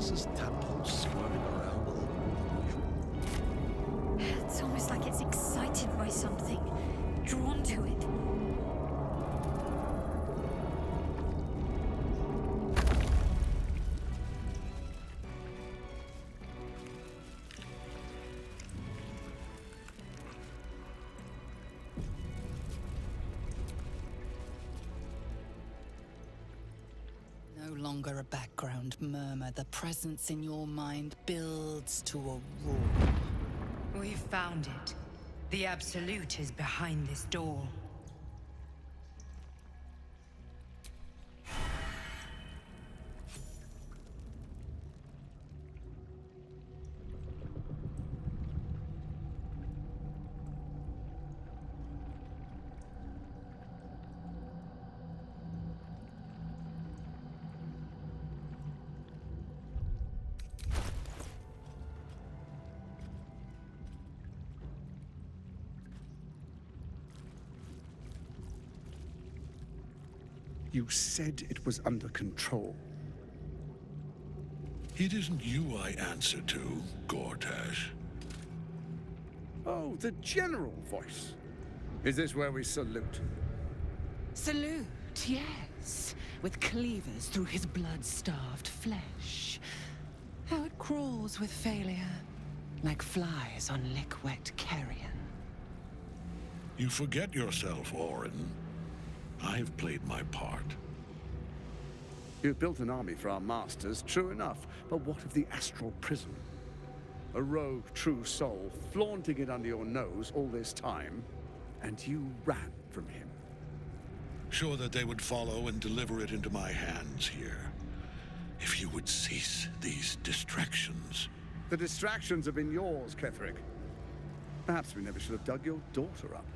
colossus tadpoles squirming around a little more than usual. It's almost like it's excited by something, drawn to it. No longer a background murmur, the presence in your mind builds to a roar. We've found it. The Absolute is behind this door. You said it was under control. It isn't you I answer to, Gortash. Oh, the general voice. Is this where we salute? Salute, yes. With cleavers through his blood-starved flesh. How it crawls with failure, like flies on lick-wet carrion. You forget yourself, Orin. I've played my part. You've built an army for our masters, true enough. But what of the astral prison? A rogue true soul flaunting it under your nose all this time, and you ran from him. Sure that they would follow and deliver it into my hands here. If you would cease these distractions. The distractions have been yours, Ketherick. Perhaps we never should have dug your daughter up.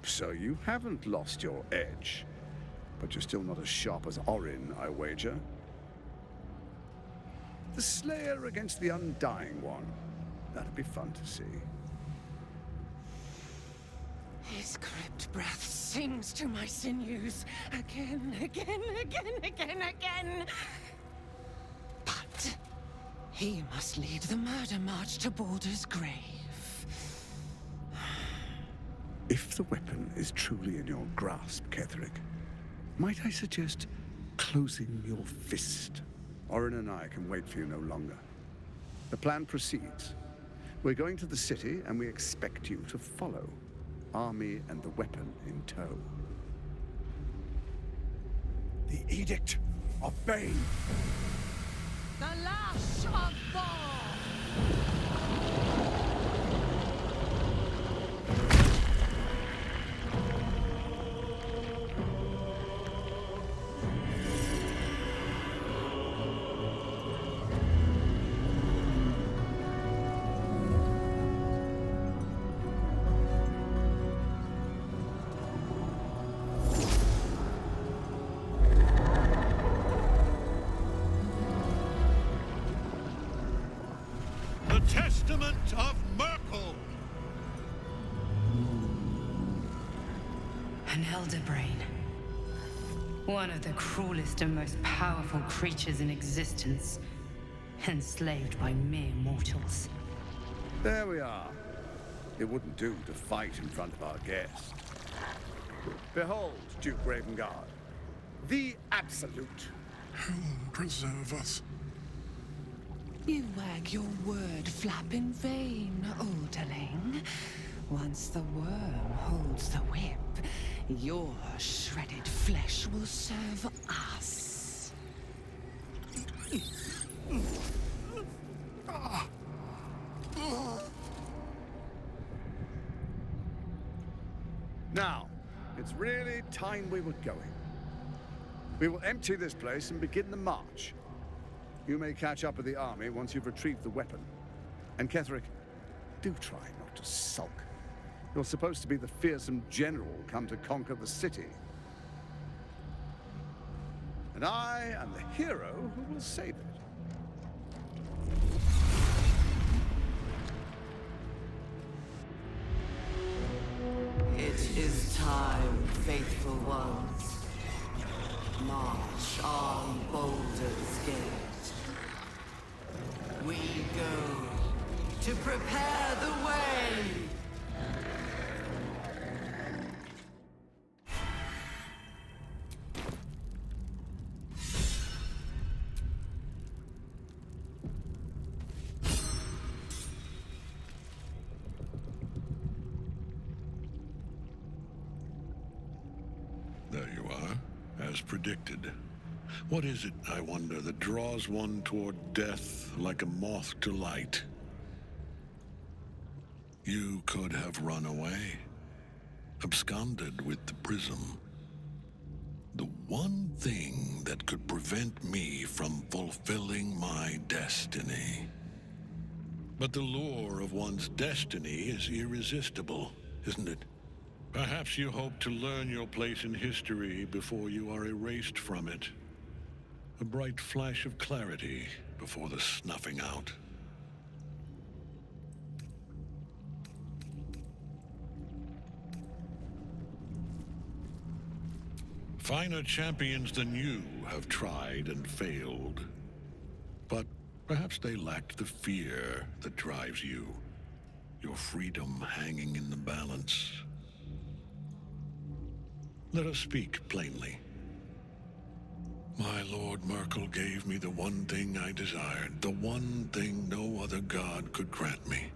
So you haven't lost your edge, but you're still not as sharp as Orin, I wager. The Slayer against the Undying One. That'd be fun to see. His crypt breath sings to my sinews. Again, again, again, again, again. But he must lead the murder march to Baldur's grave. If the weapon is truly in your grasp, Ketherick, might I suggest closing your fist? Orin and I can wait for you no longer. The plan proceeds. We're going to the city, and we expect you to follow. Army and the weapon in tow. The Edict of Bane! The Lash of Thor! Testament of Merkel! An elder brain. One of the cruelest and most powerful creatures in existence. Enslaved by mere mortals. There we are. It wouldn't do to fight in front of our guest. Behold, Duke Ravengard. The Absolute. Heaven preserve us. You wag your word flap in vain, Alderling. Once the worm holds the whip, your shredded flesh will serve us. Now, it's really time we were going. We will empty this place and begin the march. You may catch up with the army once you've retrieved the weapon. And Ketherick, do try not to sulk. You're supposed to be the fearsome general come to conquer the city. And I am the hero who will save it. It is time, faithful ones. March on Baldur's Gate. We go to prepare the way. There you are, as predicted. What is it, I wonder, that draws one toward death like a moth to light? You could have run away, absconded with the prism. The one thing that could prevent me from fulfilling my destiny. But the lure of one's destiny is irresistible, isn't it? Perhaps you hope to learn your place in history before you are erased from it. A bright flash of clarity before the snuffing out. Finer champions than you have tried and failed. But perhaps they lacked the fear that drives you. Your freedom hanging in the balance. Let us speak plainly. My Lord Merkel gave me the one thing I desired, the one thing no other god could grant me.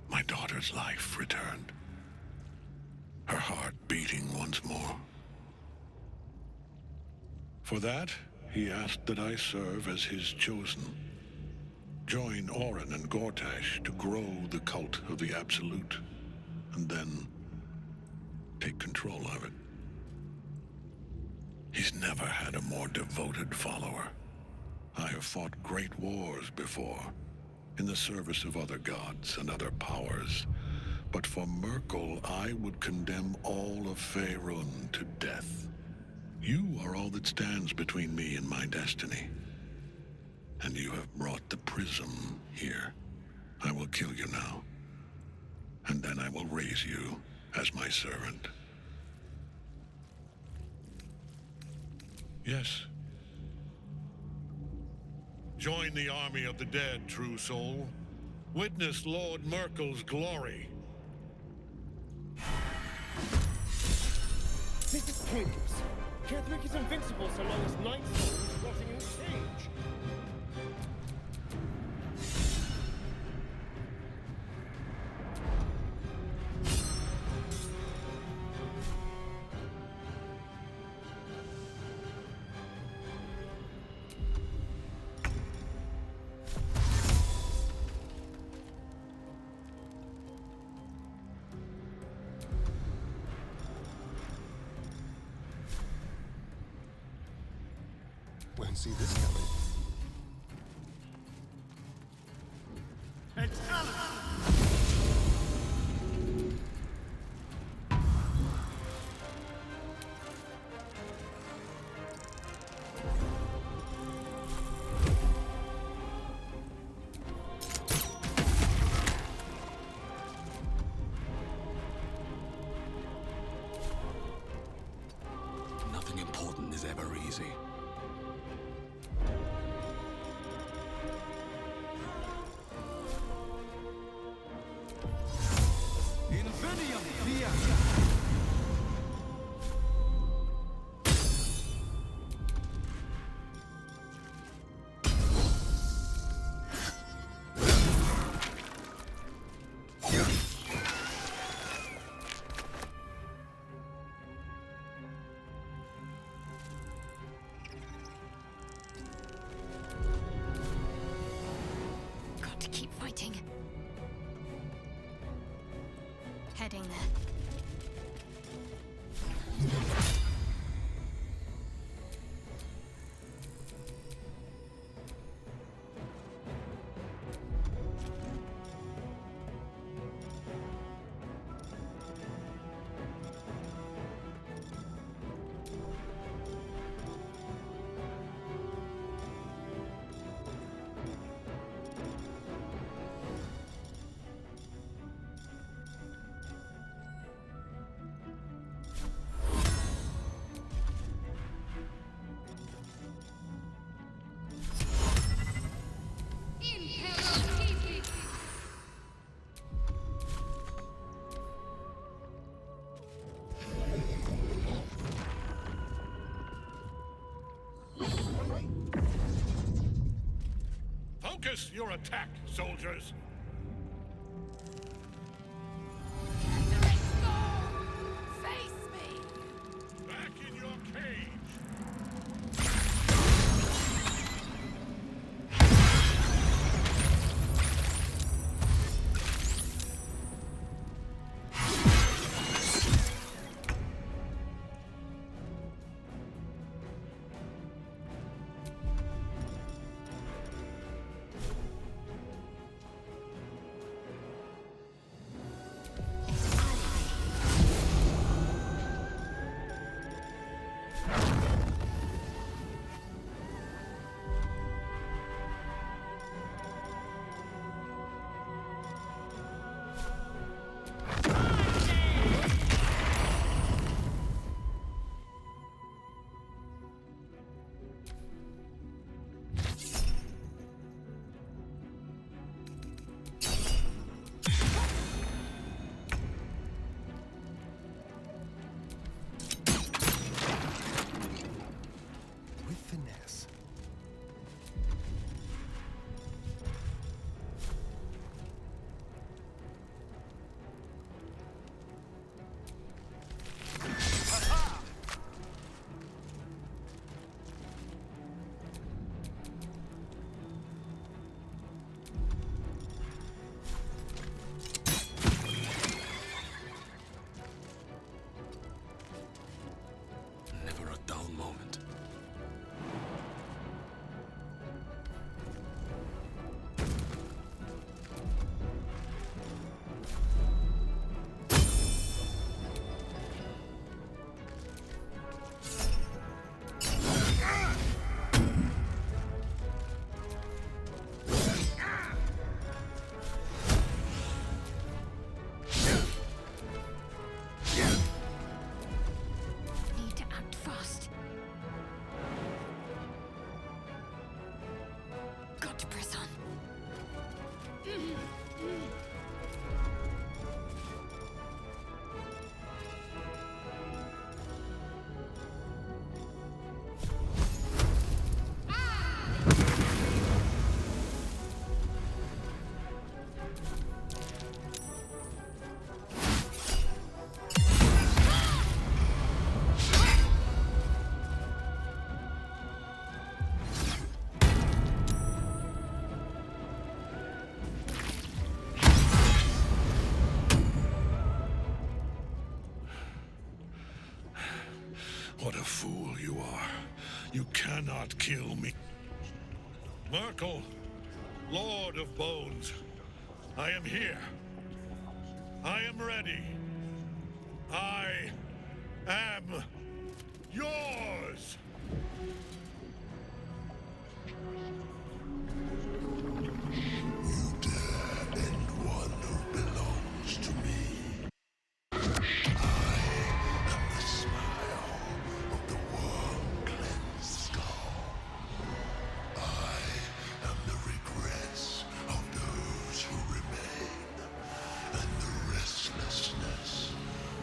My daughter's life returned. Her heart beating once more. For that, he asked that I serve as his chosen. Join Orin and Gortash to grow the cult of the Absolute, and then take control of it. He's never had a more devoted follower. I have fought great wars before, in the service of other gods and other powers. But for Merkel, I would condemn all of Faerun to death. You are all that stands between me and my destiny. And you have brought the prism here. I will kill you now. And then I will raise you as my servant. Yes. Join the army of the dead, true soul. Witness Lord Merkel's glory. This is pointless. Ketherick is invincible so long as Nightsoul is rotting in his cage. Won't see this coming. Nothing important is ever easy. Got to keep fighting. Heading there. Focus your attack, soldiers! Face me! Back in your cage! With finesse. Never a dull moment. Need to act fast. Got to press on. What a fool you are. You cannot kill me. Merkel, Lord of Bones, I am here. I am ready. I am yours! You dare end one who belongs to me. I am the smile of the worm-cleansed skull. I am the regrets of those who remain, and the restlessness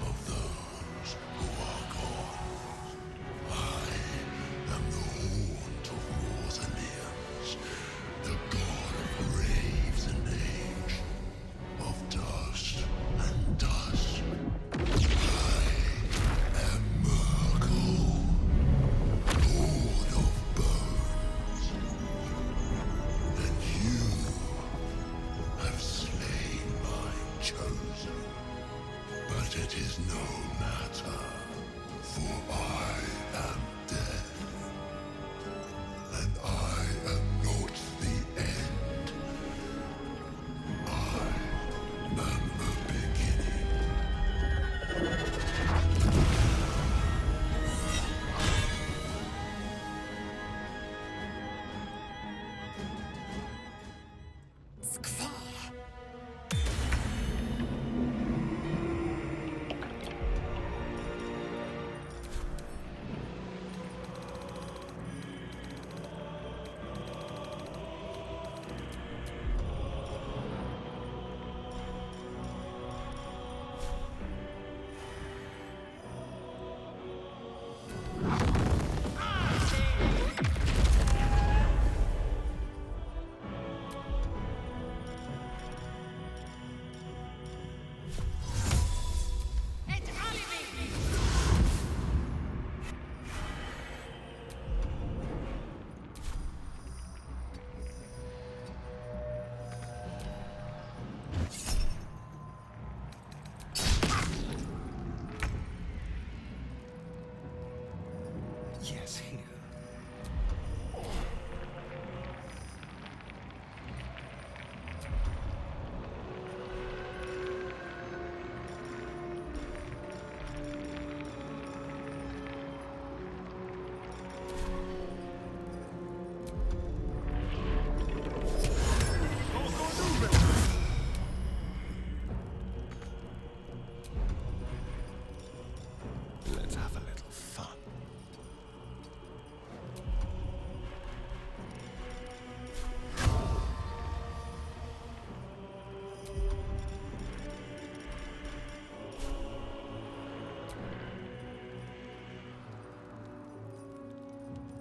of those who are gone. Yes, here. Let's have a little fun.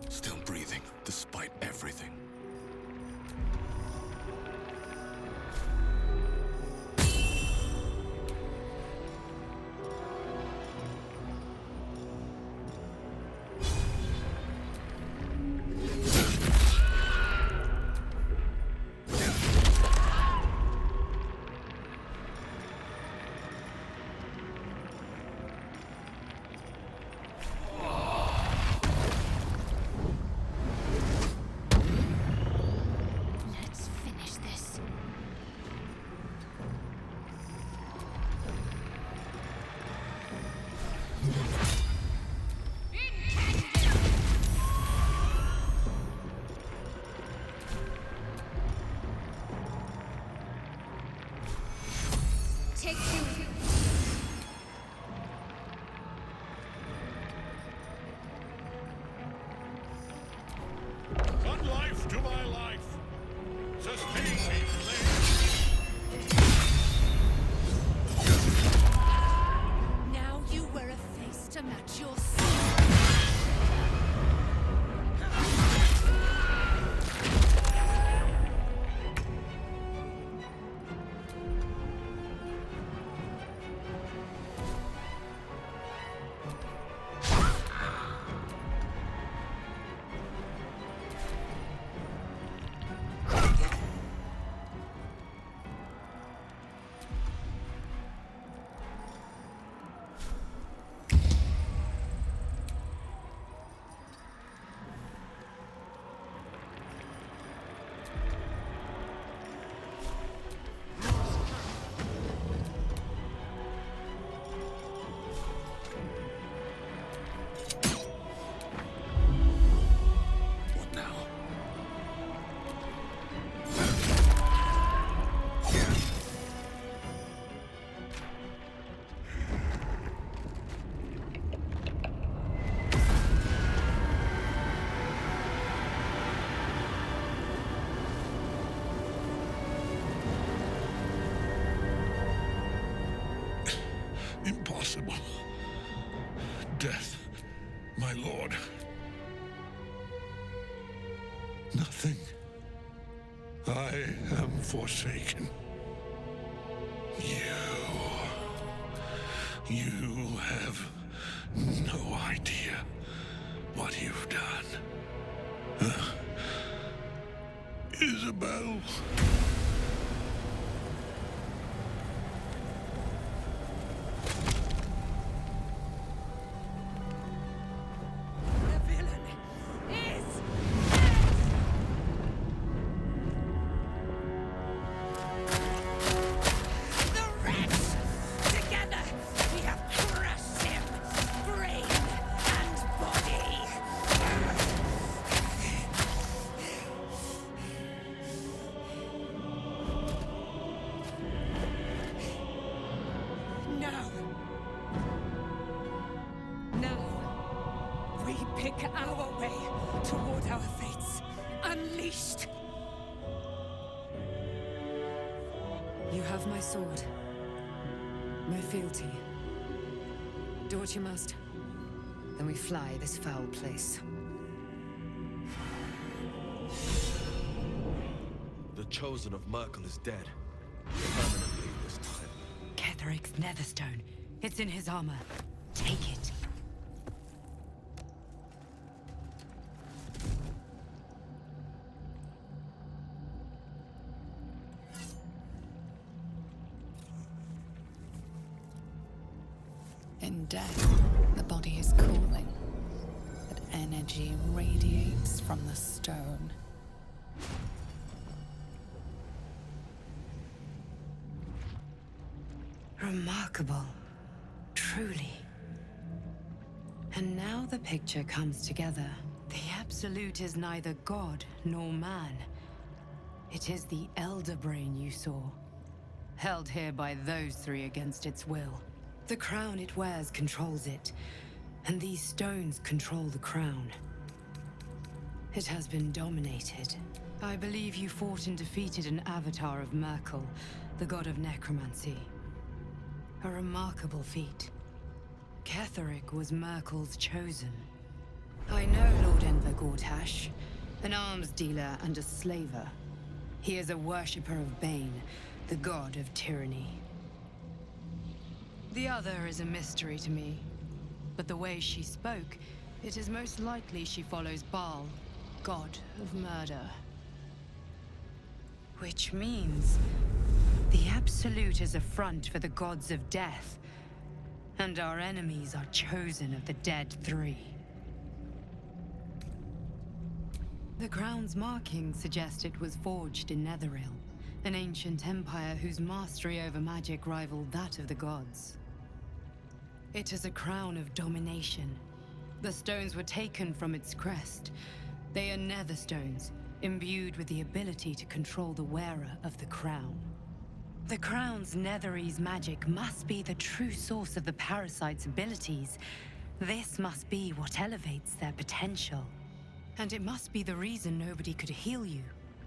Still breathing, despite everything. Let's finish this. Take two. One life to my life. Sustain me, slave. Now you wear a face to match your sin. What now? Impossible. Death, my lord. Nothing. I am forsaken. You have no idea what you've done. Isabel. The villain is the wretch! Together, we have crushed him, brain and body. Now, we pick our way toward our fates, unleashed. You have my sword. My fealty. Do what you must. Then we fly this foul place. The chosen of Merkel is dead. Permanently this time. Ketheric's netherstone. It's in his armor. Take it. In death, the body is cooling, but in energy radiates from the stone. Remarkable. Truly. And now the picture comes together. The Absolute is neither god nor man. It is the Elder Brain you saw, held here by those three against its will. The crown it wears controls it, and these stones control the crown. It has been dominated. I believe you fought and defeated an avatar of Merkel, the god of necromancy. A remarkable feat. Ketheric was Merkel's chosen. I know Lord Enver Gortash, an arms dealer and a slaver. He is a worshipper of Bane, the god of tyranny. The other is a mystery to me, but the way she spoke, it is most likely she follows Baal, god of murder. Which means the Absolute is a front for the gods of death, and our enemies are chosen of the dead three. The crown's markings suggest it was forged in Netheril, an ancient empire whose mastery over magic rivaled that of the gods. It is a crown of domination. The stones were taken from its crest. They are nether stones, imbued with the ability to control the wearer of the crown. The crown's Netherese magic must be the true source of the parasite's abilities. This must be what elevates their potential. And it must be the reason nobody could heal you.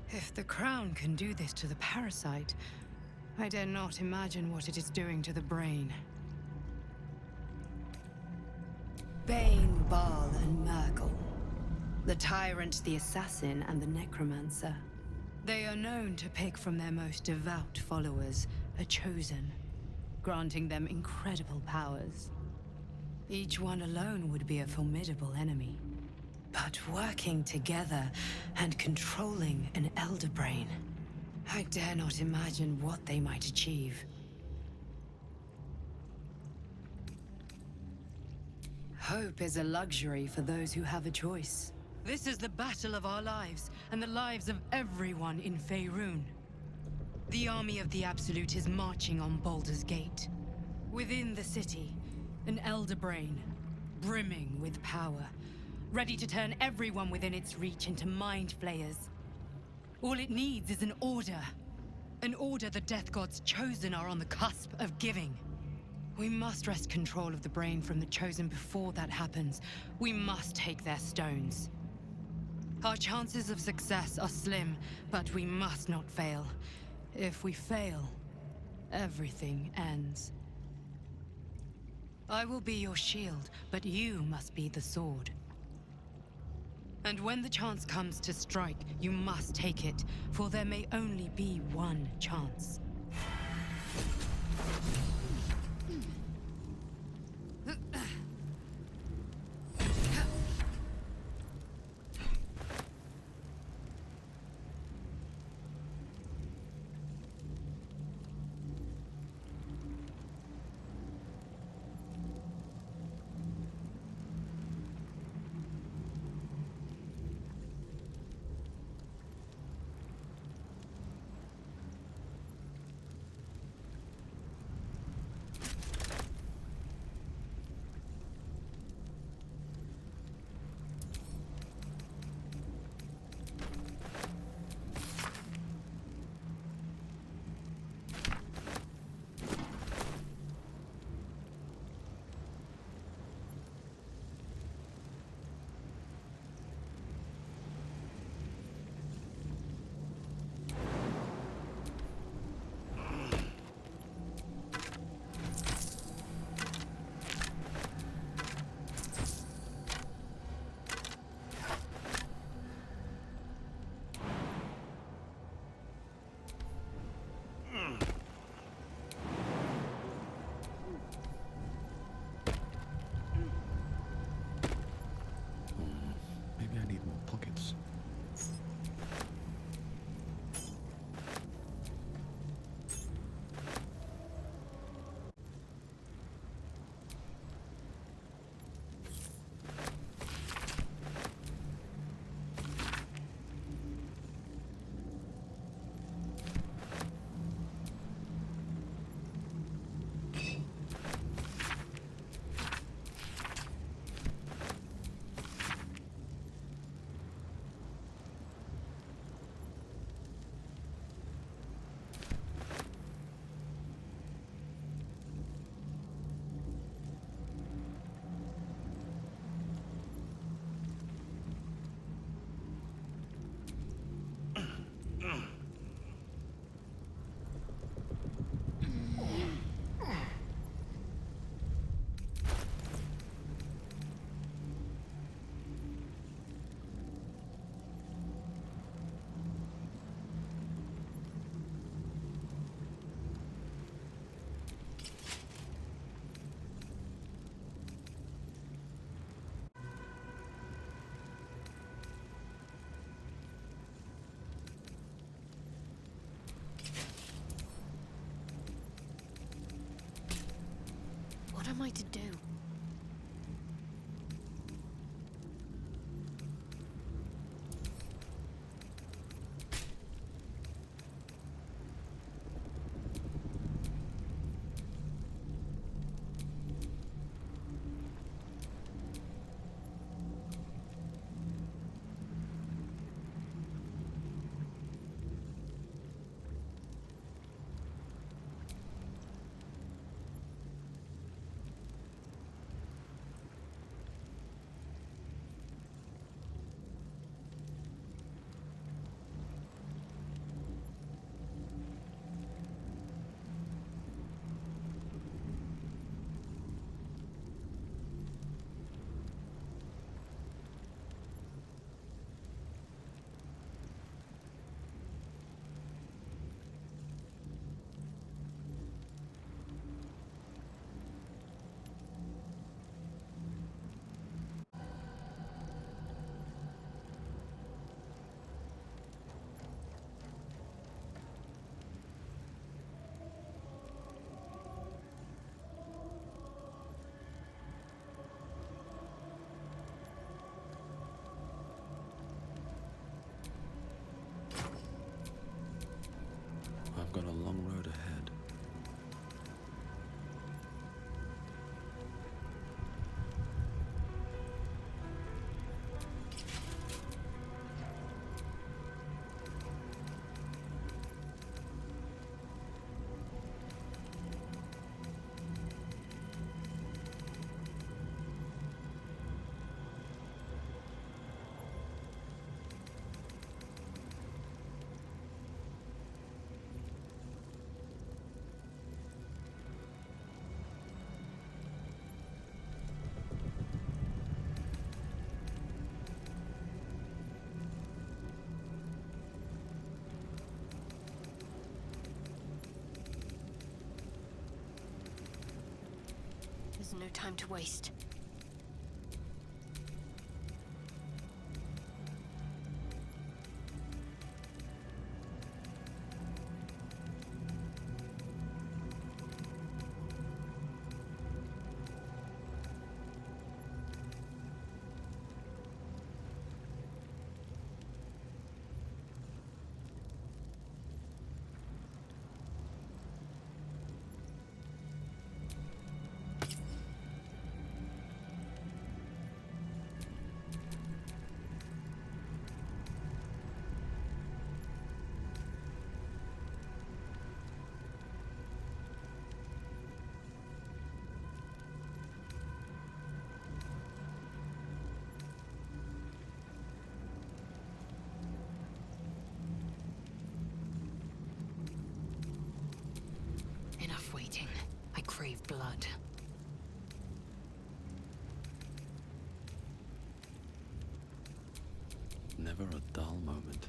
If the crown can do this to the parasite, I dare not imagine what it is doing to the brain. Bane, Baal, and Merkel. The tyrant, the assassin, and the necromancer. They are known to pick from their most devout followers a chosen, granting them incredible powers. Each one alone would be a formidable enemy. But working together and controlling an Elder Brain, I dare not imagine what they might achieve. Hope is a luxury for those who have a choice. This is the battle of our lives, and the lives of everyone in Faerun. The army of the Absolute is marching on Baldur's Gate. Within the city, an Elder Brain, brimming with power, ready to turn everyone within its reach into mind flayers. All it needs is an order. An order the Death God's chosen are on the cusp of giving. We must wrest control of the brain from the chosen before that happens. We must take their stones. Our chances of success are slim, but we must not fail. If we fail, everything ends. I will be your shield, but you must be the sword. And when the chance comes to strike, you must take it, for there may only be one chance. am I to do? I've got a long road ahead. There's no time to waste. Enough waiting. I crave blood. Never a dull moment.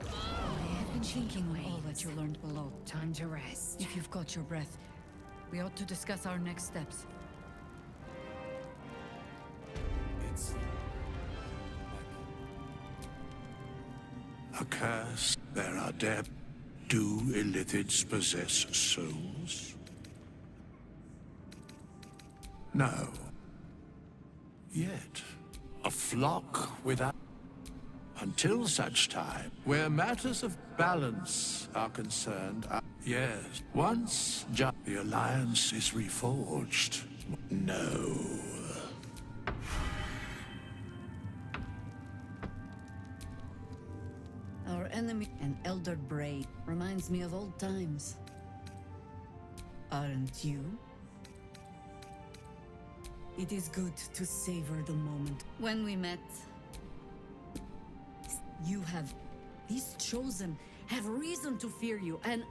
I have been thinking of all that you learned below. Time to rest. If you've got your breath, we ought to discuss our next steps. It's A curse. There are depths. Do illithids possess souls? No. Yet. A flock without... Until such time, where matters of balance are concerned, yes, once the alliance is reforged. No. Our enemy, an elder braid, reminds me of old times. Aren't you? It is good to savor the moment. When we met, you have... These chosen have reason to fear you, and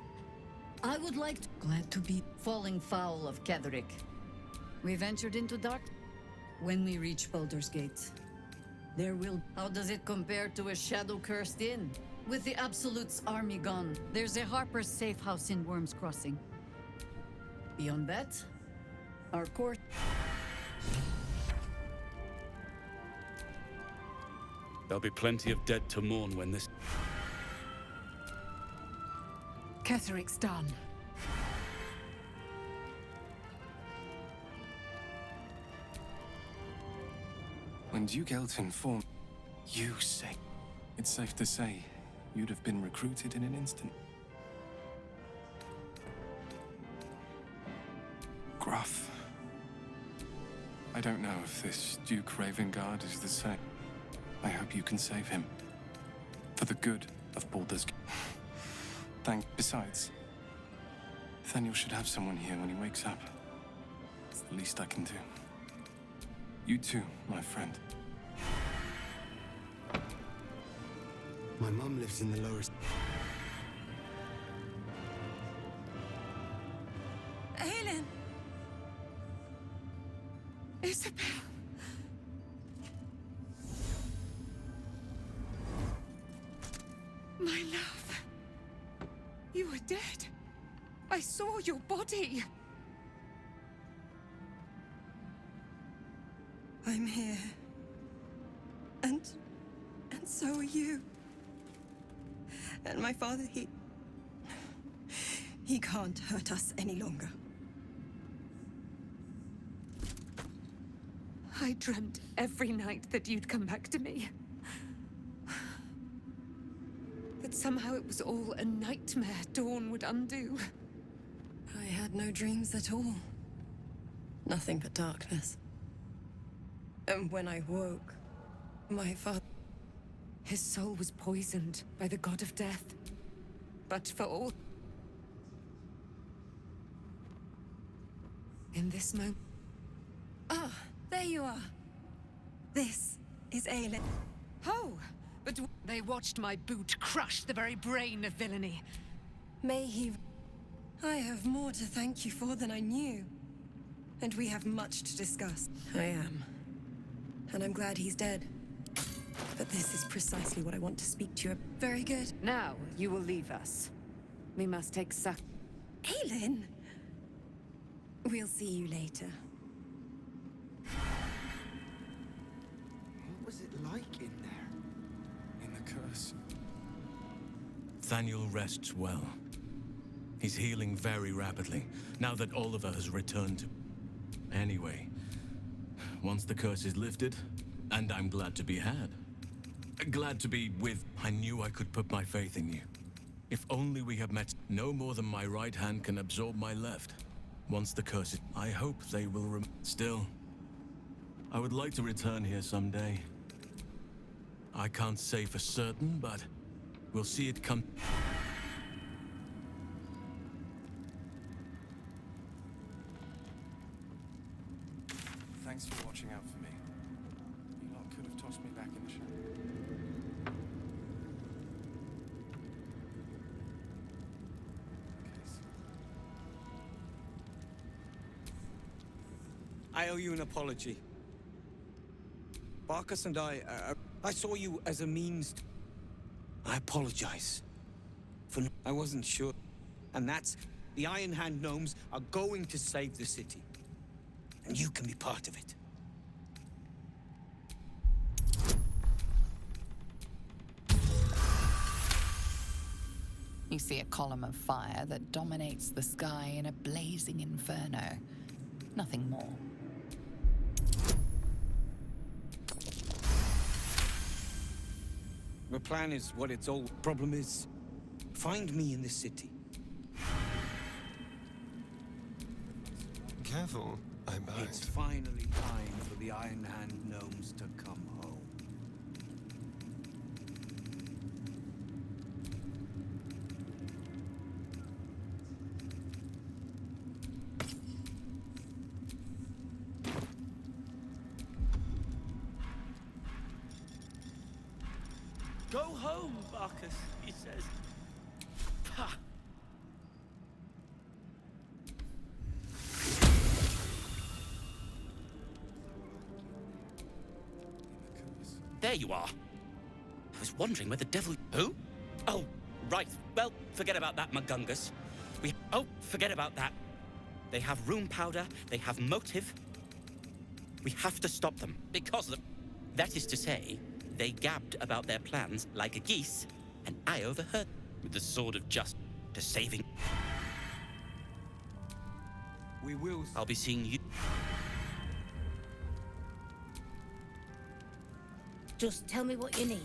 I would like to... Glad to be falling foul of Ketheric. We ventured into dark... When we reach Baldur's Gate, there will... How does it compare to a shadow-cursed inn? With the Absolute's army gone, there's a Harper's safe house in Worm's Crossing. Beyond that, our court... There'll be plenty of dead to mourn when this... Ketheric's done. When Duke Elton informed you say, it's safe to say you'd have been recruited in an instant. Gruff. I don't know if this Duke Ravengard is the same. I hope you can save him. For the good of Baldur's... Besides, Nathaniel should have someone here when he wakes up. It's the least I can do. You too, my friend. My mum lives in the lower... Aelin! Isabel! My love. You were dead. I saw your body. I'm here. And so are you. And my father, he can't hurt us any longer. I dreamt every night that you'd come back to me. That somehow it was all a nightmare Dawn would undo. I had no dreams at all. Nothing but darkness. And when I woke, my father... His soul was poisoned by the god of death. But for all... In this moment... Ah, there you are. This is Aelin. Oh, but they watched my boot crush the very brain of villainy. May he... I have more to thank you for than I knew. And we have much to discuss. I am. And I'm glad he's dead. But this is precisely what I want to speak to you about. Very good. Now, you will leave us. We must take Aelin! We'll see you later. What was it like in there? In the curse. Nathaniel rests well. He's healing very rapidly, now that Oliver has returned. Anyway, once the curse is lifted, and I'm glad to be had. Glad to be with... I knew I could put my faith in you. If only we had met... No more than my right hand can absorb my left. Once the curse is... I hope they will Still, I would like to return here someday. I can't say for certain, but we'll see it come... Thanks for watching out for me. You lot could have tossed me back in the shadow. I owe you an apology. Barkus and I saw you as a means to... I apologize. I wasn't sure. And that's... The Iron Hand gnomes are going to save the city. And you can be part of it. You see a column of fire that dominates the sky in a blazing inferno. Nothing more. The plan is what it's all... Problem is, find me in the city. Careful, I might. It's finally time for the Iron Hand gnomes to come home. Go home, Barkus, he says. Pah. There you are. I was wondering where the devil... Who? Oh, right. Well, forget about that, Magungus. Oh, forget about that. They have rune powder, they have motive. We have to stop them, because of... That is to say, they gabbed about their plans like a geese, and I overheard with the sword of justice. to saving. We will. I'll be seeing you. Just tell me what you need.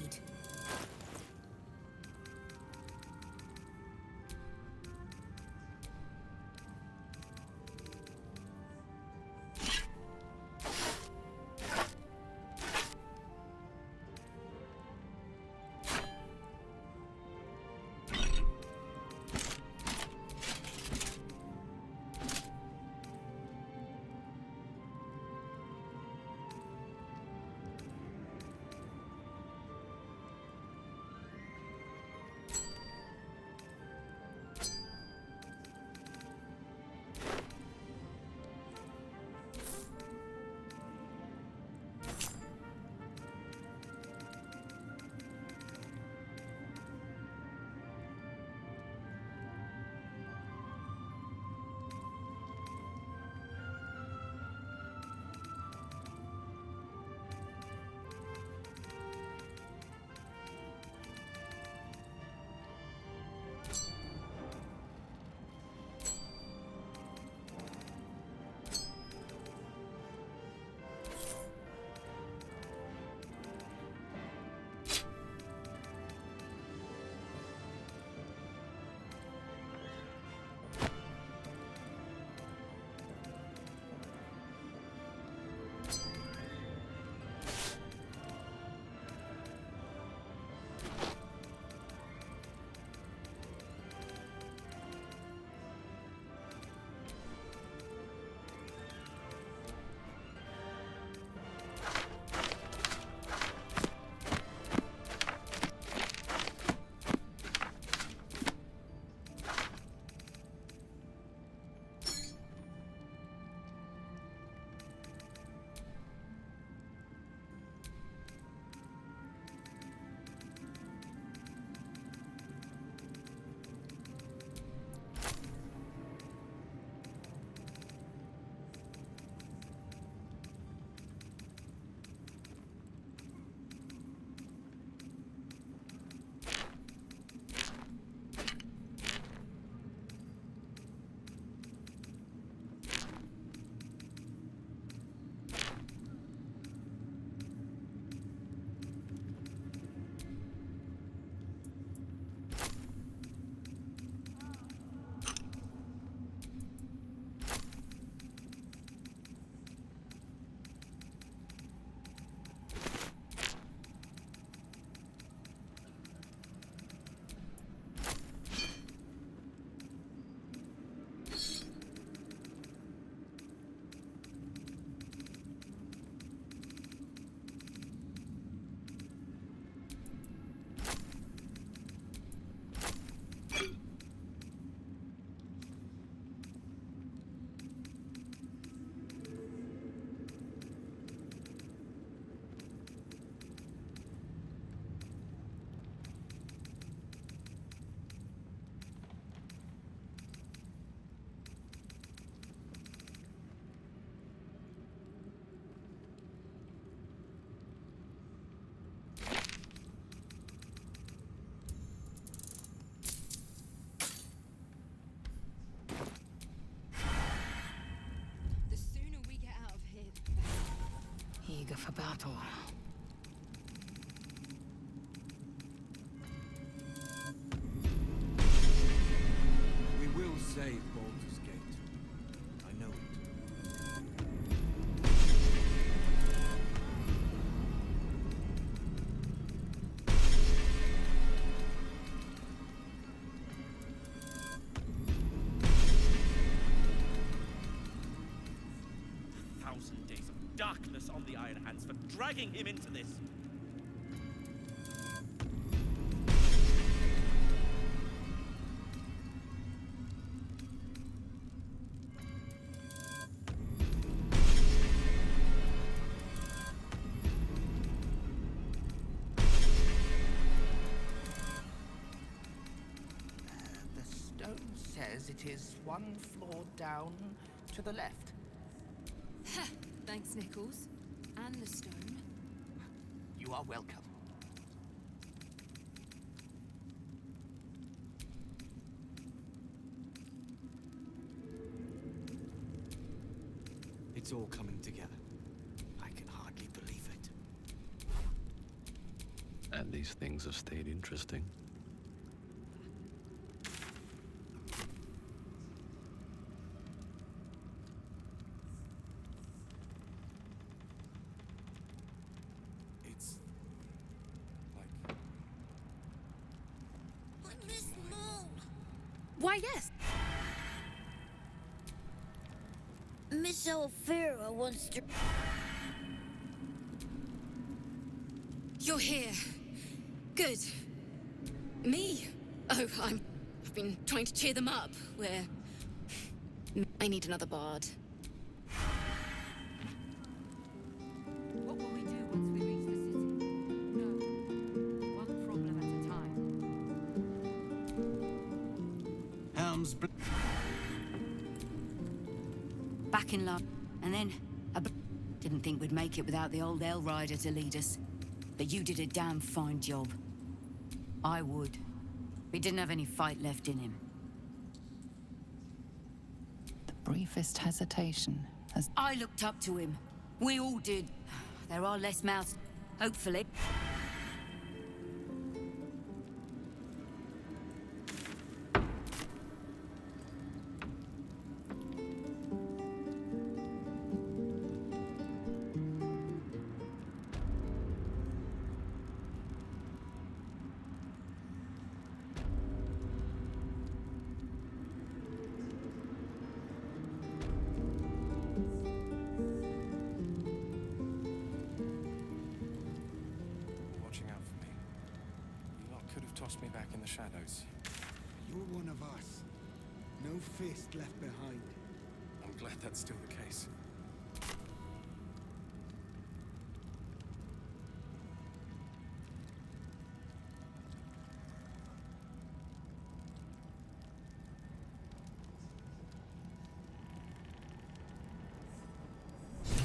Eager for battle. We will save Baldur's Gate. I know it. A thousand days of darkness on the Iron Hands for dragging him into this. The stone says it is one floor down to the left. Thanks, Nichols. And the stone. You are welcome. It's all coming together. I can hardly believe it. And these things have stayed interesting. It's like Why, yes. Miss Alfera wants to... You're here. Good. Me? Oh, I've been trying to cheer them up. I need another bard. What will we do once we reach the city? No. One problem at a time. Helm's... Back in love, and then didn't think we'd make it without the old El Rider to lead us. But you did a damn fine job. I would. He didn't have any fight left in him. The briefest hesitation has... I looked up to him. We all did. There are less mouths, hopefully. watching out for me. You lot could have tossed me back in the shadows. You're one of us. No fist left behind. I'm glad that's still the case.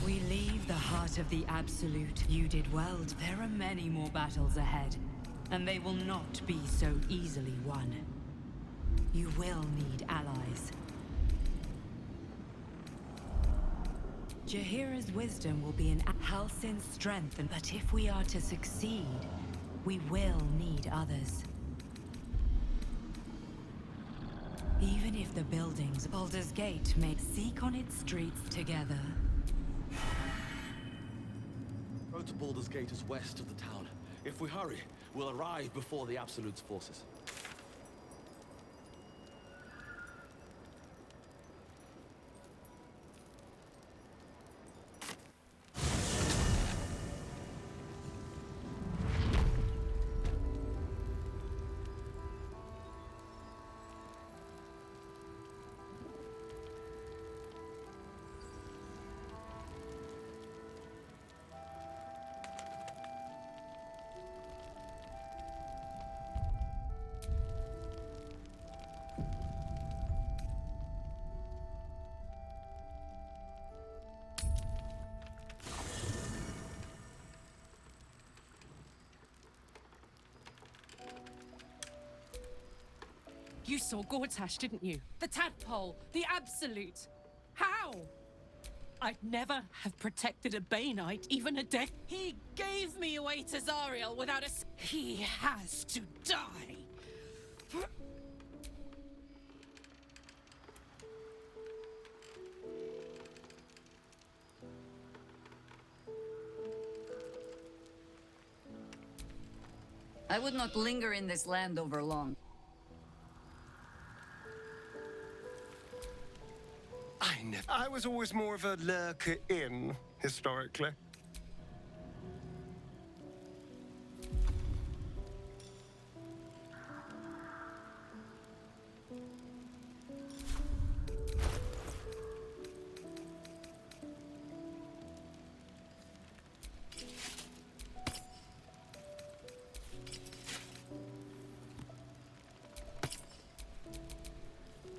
We leave the heart of the Absolute. You did well. There are many more battles ahead, and they will not be so easily won. You will need allies. Jaheira's wisdom will be in Halsin's strength, but if we are to succeed, we will need others. Even if the buildings of Baldur's Gate may seek on its streets together. Road to Baldur's Gate is west of the town. If we hurry, we'll arrive before the Absolute's forces. You saw Gortash, didn't you? The tadpole, the Absolute. How? I'd never have protected a Bay Knight, even a death. He gave me away to Zariel without a... He has to die. I would not linger in this land over long. I was always more of a lurker in, historically.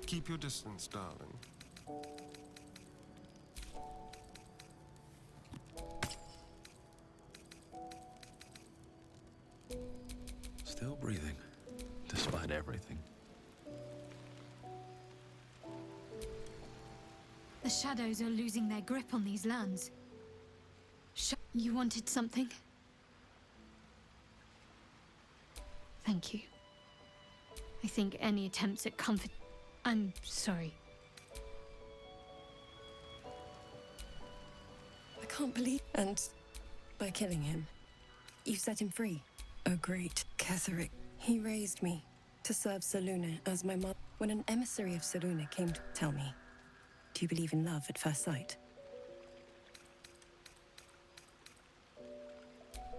Keep your distance, darling. Still breathing, despite everything. The shadows are losing their grip on these lands. You wanted something? Thank you. I think any attempts at comfort... I'm sorry. I can't believe... And by killing him, you set him free. Oh, great. Ketheric. He raised me to serve Selûne as my mother. When an emissary of Selûne came to tell me, do you believe in love at first sight?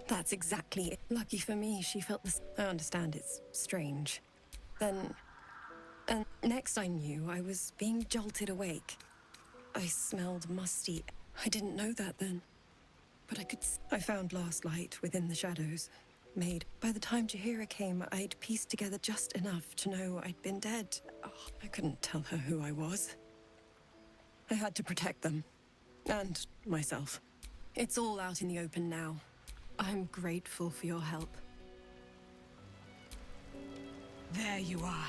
That's exactly it. Lucky for me, she felt this. I understand it's strange. Then, and next I knew, I was being jolted awake. I smelled musty. I didn't know that then. But I found last light within the shadows. Made. By the time Jaheira came, I'd pieced together just enough to know I'd been dead. Oh, I couldn't tell her who I was. I had to protect them. And myself. It's all out in the open now. I'm grateful for your help. There you are.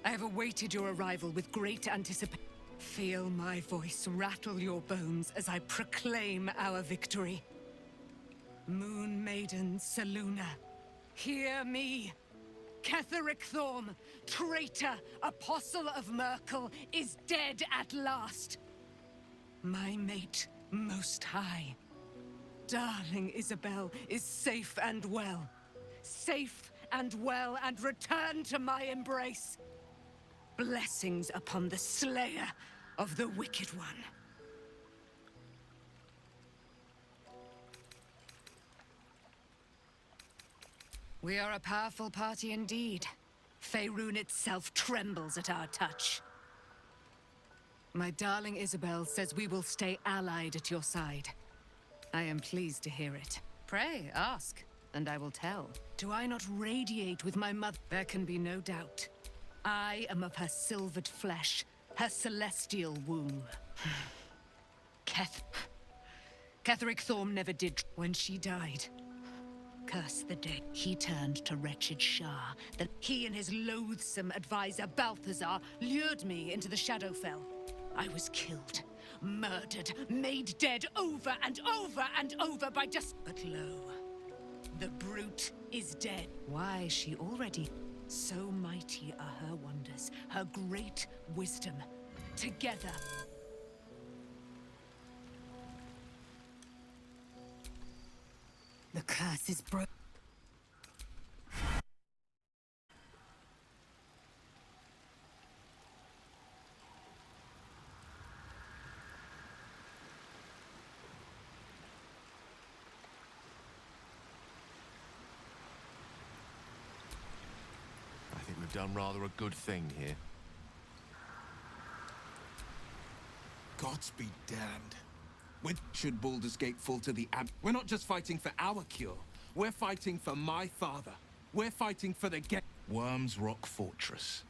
I have awaited your arrival with great anticipation. Feel my voice rattle your bones as I proclaim our victory. Moon Maiden Selûne, hear me. Ketheric Thorm, traitor, apostle of Myrkul, is dead at last. My mate, Most High. Darling Isabel is safe and well. Safe and well, and returned to my embrace. Blessings upon the slayer of the Wicked One. We are a powerful party indeed. Faerun itself trembles at our touch. My darling Isabel says we will stay allied at your side. I am pleased to hear it. Pray, ask, and I will tell. Do I not radiate with my mother? There can be no doubt. I am of her silvered flesh, her celestial womb. Ketheric Thorm never did when she died. Curse the day he turned to wretched Shah, that he and his loathsome advisor Balthazar lured me into the Shadowfell. I was killed, murdered, made dead over and over and over by just... But lo, the brute is dead. Why, she already... So mighty are her wonders, her great wisdom. Together... The curse is broken. I think we've done rather a good thing here. Gods be damned. Should Baldur's Gate fall to the We're not just fighting for our cure. We're fighting for my father. We're fighting for the Worm's Rock Fortress.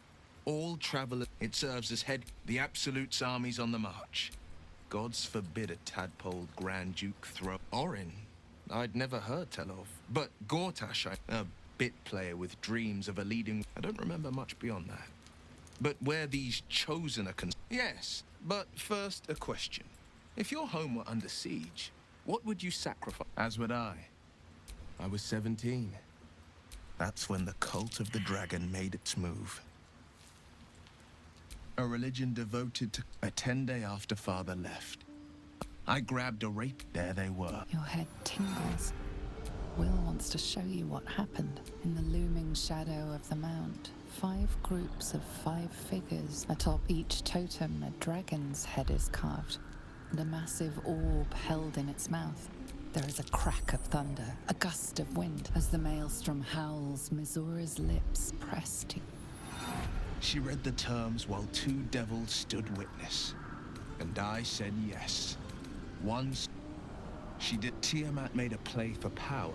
All travel. It serves as head. The Absolute's armies on the march. Gods forbid a tadpole Grand Duke throw. Orin, I'd never heard tell of. But Gortash, a bit player with dreams of a leading... I don't remember much beyond that. But where these chosen are Yes, but first a question. If your home were under siege, what would you sacrifice? As would I. I was 17. That's when the cult of the dragon made its move. A religion devoted to... A 10-day after Father left, I grabbed a rape. There they were. Your head tingles. Will wants to show you what happened. In the looming shadow of the mount, 5 groups of 5 figures. Atop each totem, a dragon's head is carved, and a massive orb held in its mouth. There is a crack of thunder, a gust of wind. As the maelstrom howls, Mizora's lips press to... She read the terms while 2 devils stood witness. And I said yes. Once, she did. Tiamat made a play for power.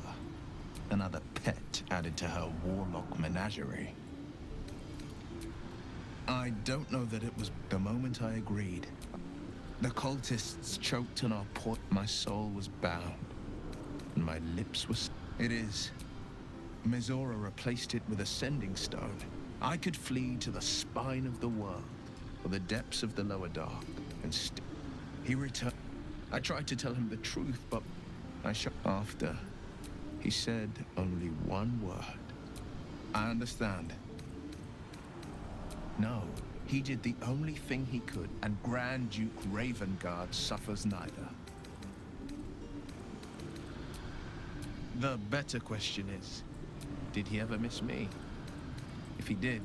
Another pet added to her warlock menagerie. I don't know that it was the moment I agreed. The cultists choked on our port. My soul was bound, and my lips were... It is. Mizora replaced it with a sending stone. I could flee to the spine of the world, or the depths of the lower dark, and He returned. I tried to tell him the truth, but after, he said only one word. I understand. No, he did the only thing he could, and Grand Duke Ravengard suffers neither. The better question is, did he ever miss me? If he did,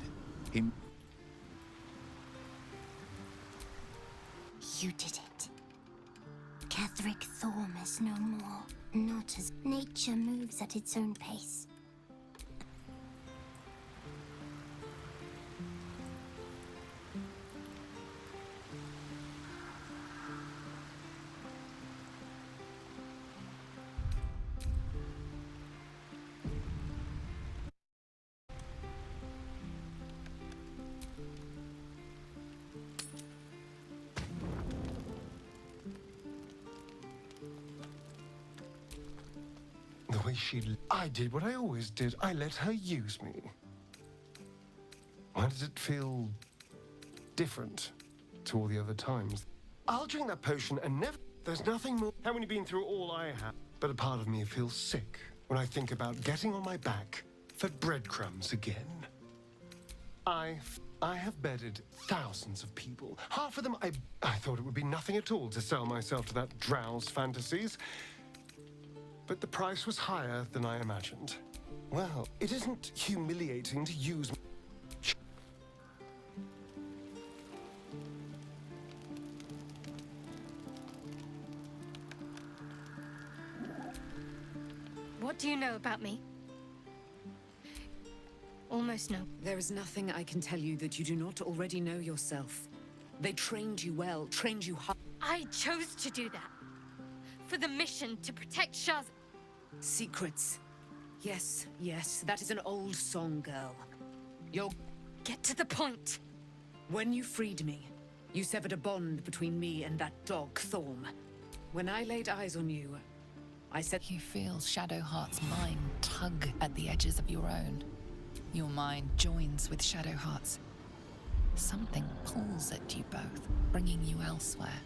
he... You did it. Ketheric Thorm is no more. Not as nature moves at its own pace. The way I did what I always did. I let her use me. Why does it feel different to all the other times? I'll drink that potion and never... There's nothing more... How many been through all I have? But a part of me feels sick when I think about getting on my back for breadcrumbs again. I have bedded thousands of people. Half of them I thought it would be nothing at all to sell myself to that drow's fantasies. But the price was higher than I imagined. Well, it isn't humiliating to use... What do you know about me? Almost no. There is nothing I can tell you that you do not already know yourself. They trained you well, trained you hard. I chose to do that. For the mission to protect Shaz. Secrets. Yes, yes, that is an old song, girl. You'll... Get to the point. When you freed me, you severed a bond between me and that dog, Thorm. When I laid eyes on you, I said... You feel Shadowheart's mind tug at the edges of your own. Your mind joins with Shadowheart's. Something pulls at you both, bringing you elsewhere.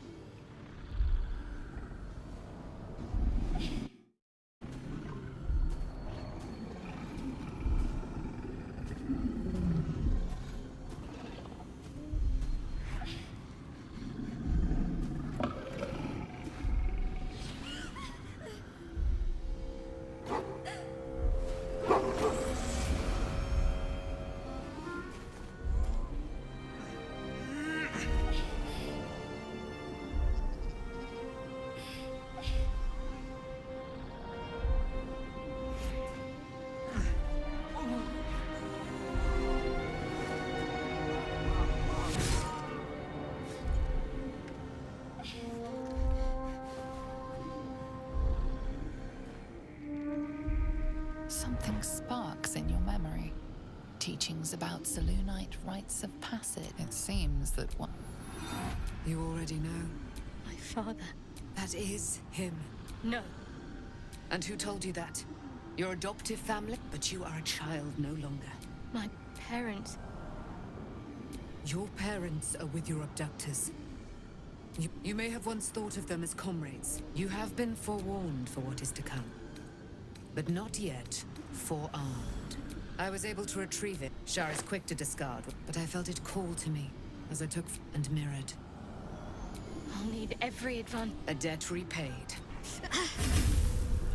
Something sparks in your memory. Teachings about Selûnite rites of passage. It seems that one... You already know. My father. That is him. No. And who told you that? Your adoptive family? But you are a child no longer. My parents. Your parents are with your abductors. You may have once thought of them as comrades. You have been forewarned for what is to come. But not yet forearmed. I was able to retrieve it. Shar is quick to discard, but I felt it call to me as I took and mirrored. I'll need every advantage. A debt repaid.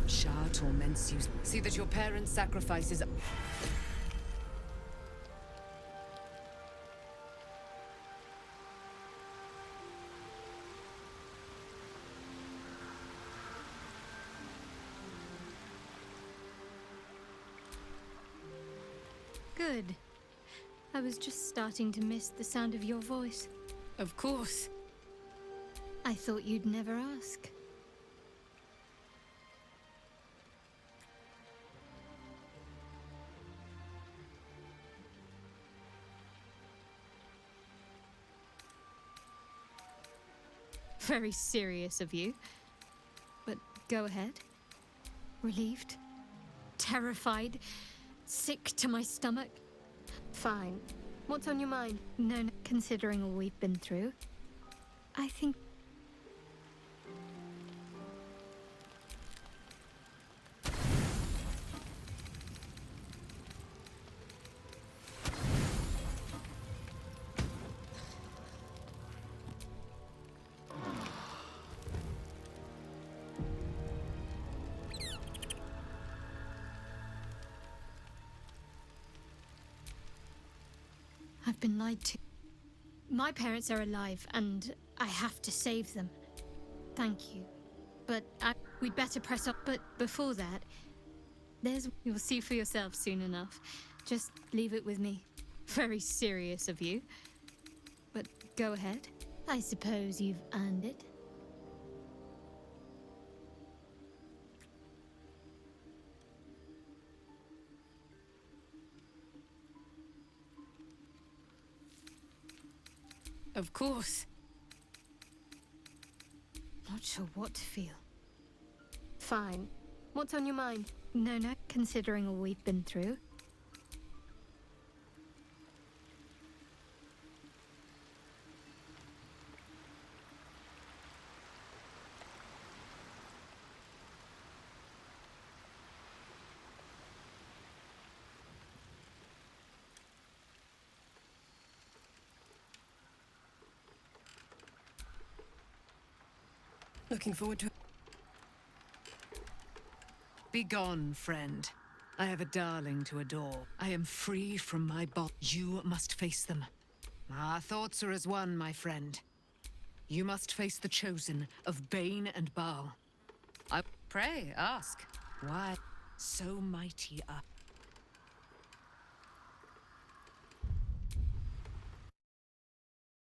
Shar torments you. See that your parents' sacrifices... Good. I was just starting to miss the sound of your voice. Of course. I thought you'd never ask. Very serious of you. But go ahead. Relieved? Terrified? Sick to my stomach? Fine. What's on your mind? No, considering all we've been through. I think I've been lied to. My parents are alive, and I have to save them. Thank you. But we'd better press up. But before that, you'll see for yourself soon enough. Just leave it with me. Very serious of you. But go ahead. I suppose you've earned it. Of course. Not sure what to feel. Fine. What's on your mind? No, considering all we've been through. Looking forward to it. Begone, friend. I have a darling to adore. I am free from my bond. You must face them. Our thoughts are as one, my friend. You must face the chosen of Bane and Baal. I pray, ask, why so mighty are